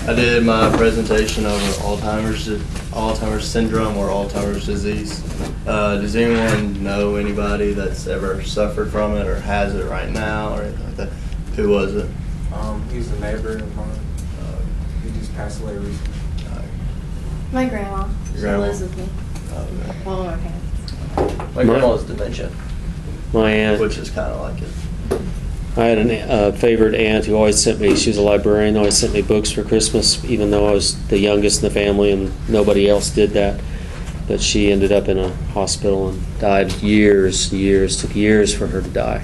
I did my presentation over Alzheimer's syndrome or Alzheimer's disease. Does anyone know anybody that's ever suffered from it or has it right now or anything like that? Who was it? He's a neighbor of mine. He just passed away recently. My grandma. She lives with me. Okay. One of our parents. My grandma has dementia, My aunt. which is kind of like it. I had a favorite aunt who always sent me, she was a librarian, always sent me books for Christmas, even though I was the youngest in the family and nobody else did that. But she ended up in a hospital and died took years for her to die.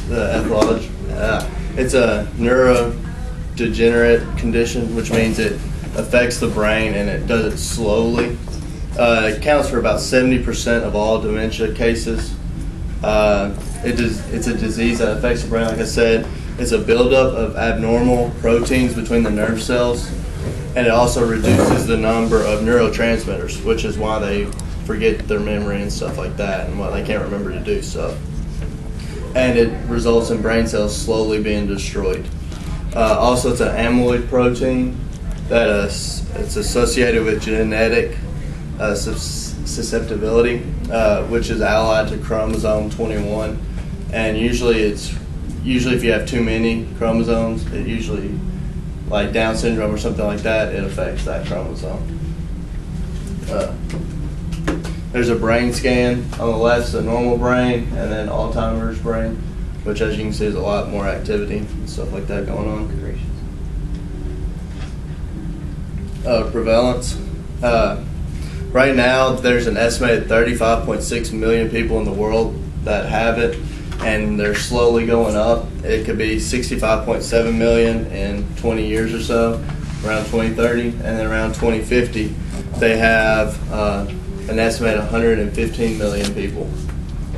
The ethology, it's a neurodegenerate condition, which means it affects the brain and it does it slowly. It accounts for about 70% of all dementia cases. It's a disease that affects the brain. Like I said, it's a buildup of abnormal proteins between the nerve cells, and it also reduces the number of neurotransmitters, which is why they forget their memory and stuff like that, and why they can't remember to do stuff. And it results in brain cells slowly being destroyed. Also, it's an amyloid protein that it's associated with genetic susceptibility, which is allied to chromosome 21. And usually if you have too many chromosomes, it usually, like Down syndrome or something like that, it affects that chromosome. There's a brain scan on the left, the normal brain, and then Alzheimer's brain, which as you can see is a lot more activity and stuff like that going on. Prevalence. Right now, there's an estimated 35.6 million people in the world that have it, and they're slowly going up. It could be 65.7 million in 20 years or so, around 2030, and then around 2050, they have an estimated 115 million people,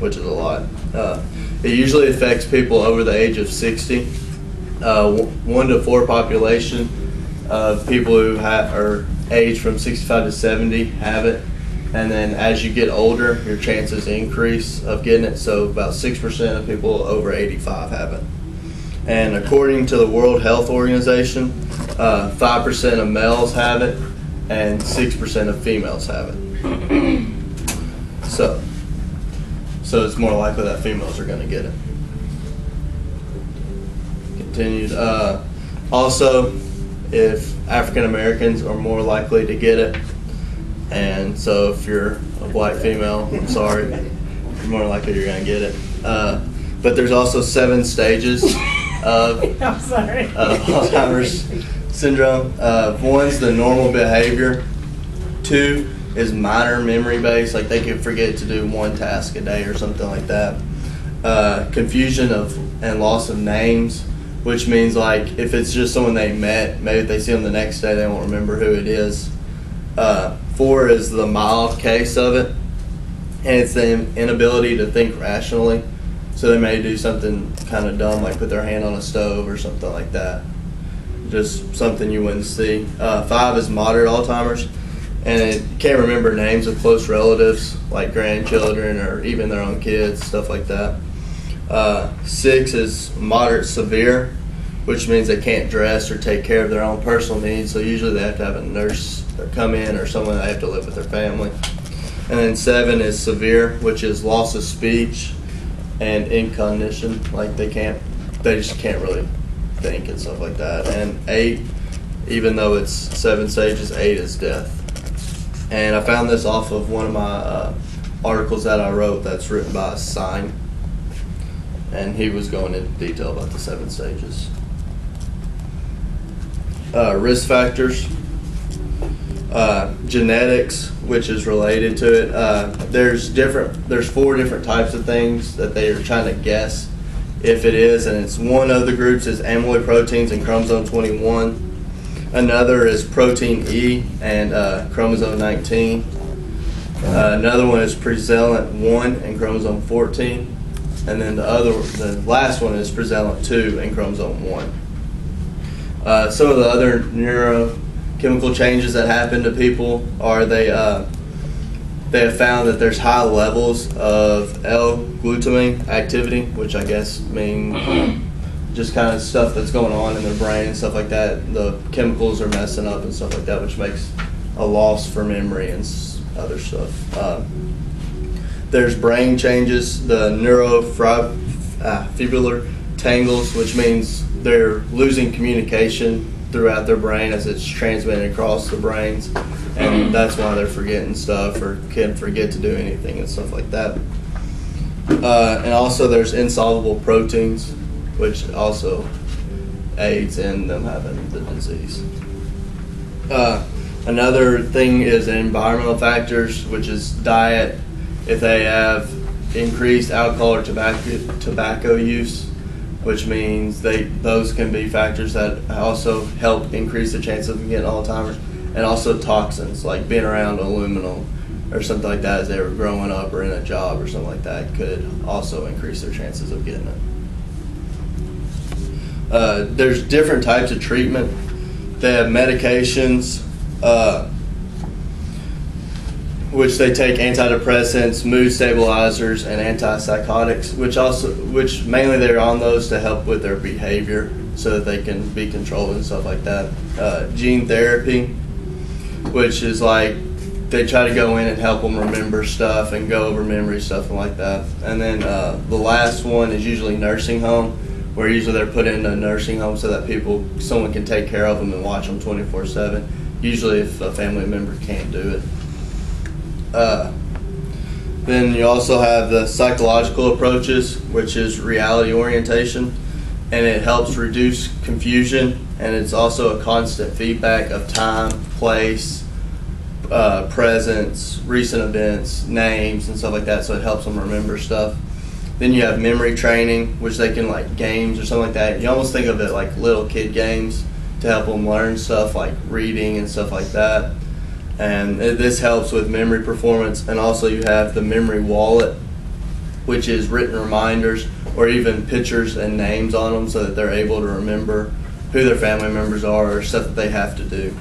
which is a lot. It usually affects people over the age of 60. 1 to 4 population of people who are aged from 65 to 70 have it, and then as you get older, your chances increase of getting it. So about 6% of people over 85 have it. And according to the World Health Organization, 5% of males have it, and 6% of females have it. So it's more likely that females are going to get it. Continued. Also, if African Americans are more likely to get it, and so if you're a black female, I'm sorry, you're more likely you're going to get it. But there's also 7 stages of Alzheimer's syndrome. One's the normal behavior. 2 is minor memory based, like they can forget to do 1 task a day or something like that. Confusion and loss of names, which means like if it's just someone they met, maybe if they see them the next day, they won't remember who it is. 4 is the mild case of it, and it's the inability to think rationally. So they may do something kind of dumb, like put their hand on a stove or something like that. Just something you wouldn't see. 5 is moderate Alzheimer's, and it can't remember names of close relatives, like grandchildren or even their own kids, stuff like that. 6 is moderate severe, which means they can't dress or take care of their own personal needs, so usually they have to have a nurse come in or someone they have to live with their family. And then 7 is severe, which is loss of speech and incognition, like they just can't really think and stuff like that. And 8, even though it's 7 stages, 8 is death. And I found this off of one of my articles that I wrote that's written by a sign, and he was going into detail about the 7 stages. Risk factors. Genetics, which is related to it. There's 4 different types of things that they are trying to guess if it is, and it's one of the groups is amyloid proteins and chromosome 21. Another is protein E and chromosome 19. Another one is prevalent 1 and chromosome 14. And then the last one is prevalent 2 and chromosome 1. Some of the other neurochemical changes that happen to people are they have found that there's high levels of L-glutamine activity, which I guess mean just kind of stuff that's going on in their brain and stuff like that. The chemicals are messing up and stuff like that, which makes a loss for memory and other stuff. There's brain changes, the neurofibular tangles, which means they're losing communication throughout their brain as it's transmitted across the brains, and that's why they're forgetting stuff or can forget to do anything and stuff like that. And also there's insoluble proteins, which also aids in them having the disease. Another thing is environmental factors, which is diet. If they have increased alcohol or tobacco use, which means those can be factors that also help increase the chance of getting Alzheimer's, and also toxins like being around aluminum or something like that as they were growing up or in a job or something like that could also increase their chances of getting it. There's different types of treatment. They have medications, which they take antidepressants, mood stabilizers, and antipsychotics, which mainly they're on those to help with their behavior so that they can be controlled and stuff like that. Gene therapy, which is like they try to go in and help them remember stuff and go over memory stuff and like that. And then the last one is usually nursing home, where usually they're put in a nursing home so that someone can take care of them and watch them 24/7. Usually if a family member can't do it. Then you also have the psychological approaches, which is reality orientation, and it helps reduce confusion, and it's also a constant feedback of time, place, presence, recent events, names, and stuff like that, so it helps them remember stuff. Then you have memory training, which they can like games or something like that. You almost think of it like little kid games to help them learn stuff like reading and stuff like that. And this helps with memory performance. And also you have the memory wallet, which is written reminders or even pictures and names on them so that they're able to remember who their family members are or stuff that they have to do.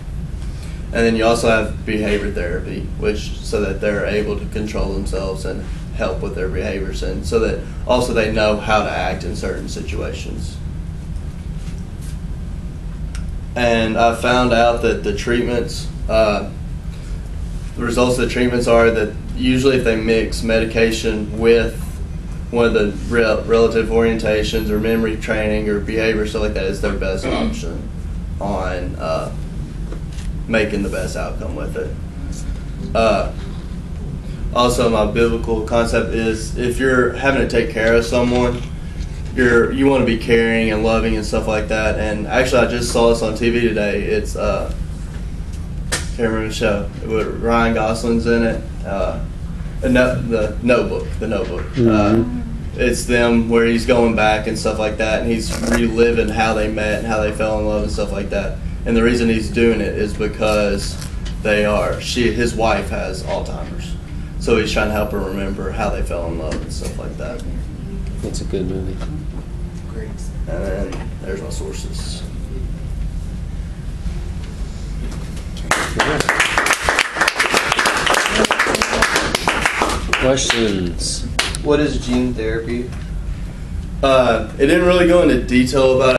And then you also have behavior therapy, which so that they're able to control themselves and help with their behaviors, and so that also they know how to act in certain situations. And I found out that the treatments, the results of the treatments are that usually if they mix medication with one of the relative orientations or memory training or behavior, stuff like that, is their best option on making the best outcome with it. Also, my biblical concept is if you're having to take care of someone, you want to be caring and loving and stuff like that. And actually, I just saw this on TV today. It's can't remember the show. Ryan Gosling's in it. The Notebook. Mm-hmm. It's them where he's going back and stuff like that, and he's reliving how they met and how they fell in love and stuff like that. And the reason he's doing it is because his wife has Alzheimer's. So he's trying to help her remember how they fell in love and stuff like that. That's a good movie. Great. And then there's my sources. Questions? What is gene therapy? It didn't really go into detail about it.